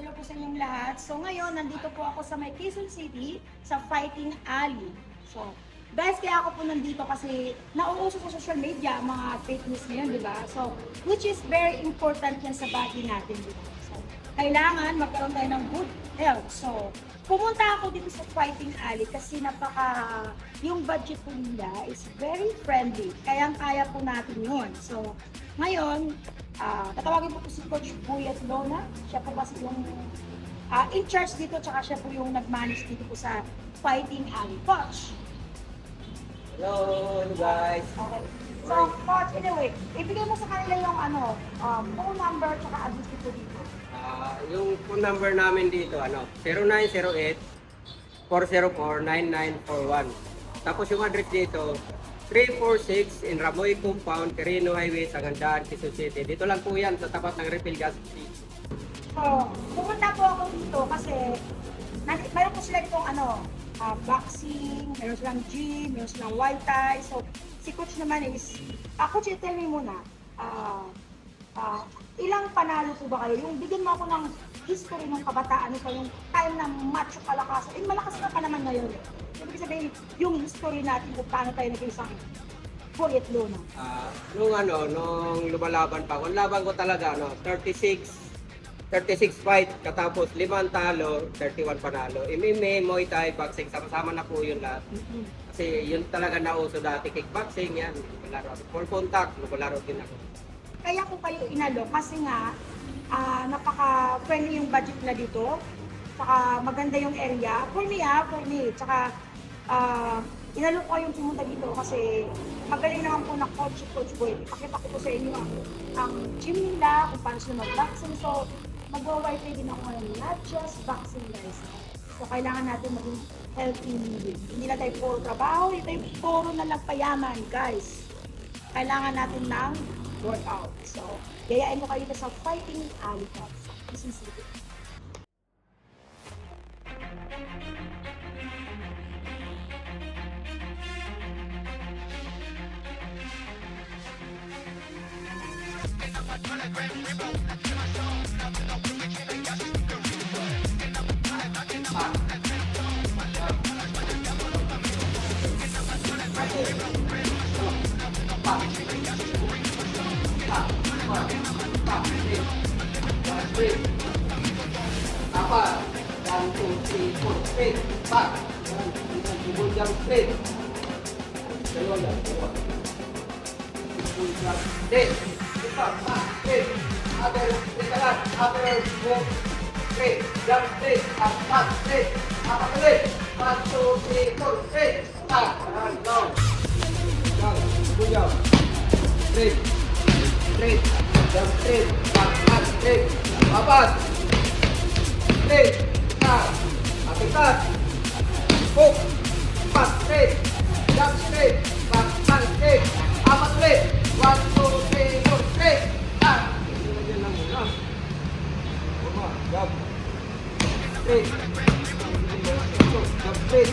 Hello po sa inyong lahat. So ngayon, nandito po ako sa may Quezon City, sa Fighting Alley. So, guys, kaya ako po nandito kasi nauuso sa social media ang mga fake news ngayon, di ba? So, which is very important yan sa body natin, di ba? So, kailangan magkaroon tayo ng good health. So, pumunta ako dito sa Fighting Alley kasi yung budget po nila is very friendly. Kayang-kaya po natin yun. So, ngayon, tatawagin po si Coach Buyat Lona. Siya po kasi yung in charge dito, tsaka siya po yung nag-manage dito po sa Fighting Alley. Coach! Hello guys! Okay. So, Coach, anyway, ibigay mo sa kanila yung phone number tsaka address dito dito. Yung phone number namin dito, 0908-404-9941. Tapos yung address dito, 346 in Ramoy Compound, Quirino Highway, Sagandaan, Quezon City. Dito lang po yan, sa tapat ng refill gas station. So, pumunta po ako dito kasi mayroon po sila itong boxing, mayroon silang gym, mayroon silang Muay Thai. So, si Coach naman is, Coach, tell me muna, ilang panalo po ba kayo? Yung bigyan mo ako ng history ng kabataan pa yung time na macho kalakas. Malakas na pa naman ngayon. Ibig sabihin, yung history natin kung paano tayo naging isang Buyat Lona. Nung lumalaban pa ako, ang laban ko talaga, 36 fight, katapos 5 talo, 31 panalo. MMA, Muay Thai, boxing, sama-sama na po yun lahat. Kasi yun talaga nauso dati, kickboxing, yan, laro. Full contact, laro din ako. Kaya ko kayo inalo kasi nga napaka-friendly yung budget na dito. Saka maganda yung area. For me. Tsaka inalo ko yung pumunta dito kasi magaling naman po na Coach Boy. Ipakita ko po sa inyo ang gym nila, kung paano sila mag-boxing. So, mag-wifi din ako ngayon, not just boxing guys. So, kailangan natin maging healthy living. Hindi na tayo puro trabaho, hindi tayo puro na lang payaman, guys. Kailangan natin ng workout. So, yayain mo kayo sa Fighting Alley Cups. Quezon City. Apat, 1, 2, 3, 4, straight, back, double jump straight, dalawa lang, double jump straight, back, straight, other, move, straight, jump straight, back, straight, apat ulit, 1, 2, 3, 4, straight, back, down, double jump, straight, jump straight, back, straight, apat, straight, apikat, hook, back straight, jump straight, back straight, apat ulit, 1, 2, 3, 4, straight, jump, straight, jump straight,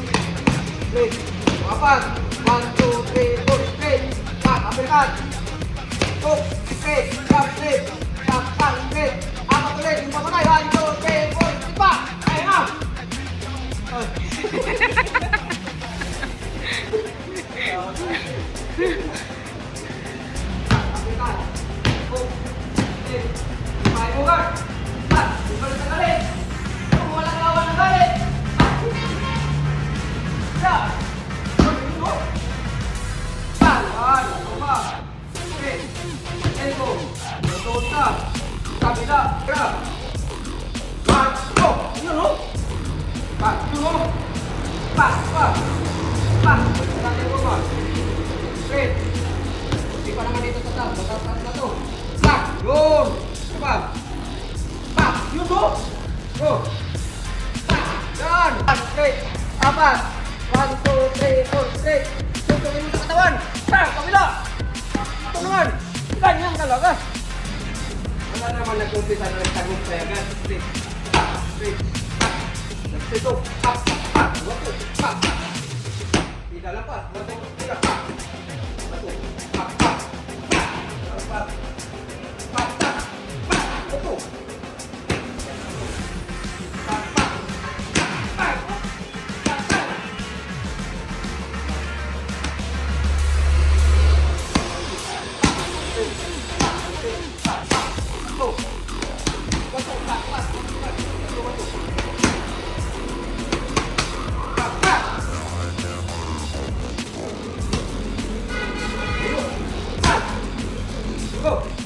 apat, 1, 2, 3, 4, straight, apikat, hook, straight, jump straight, back straight, apat ulit, yung papatay, 1, 2, 3, 4, ipa, ay na! Kabila, grab. Back, go. Yun, no? Back, yun, no? Back. Saan yung ba? Straight. Hindi pa naman dito sa top. Batas na to. Back, yun. Back. Back, yun, no? Go. Back, yan. Back, straight. Apat. 1, 2, 3, 4, straight. Tutungin mo sa katawan. Back, kabila. Ito naman. Ganyan talaga. Wala naman nag-umpisa na nagtagumpay agad. Straight, straight, straight, tidak lepas, tidak, Go!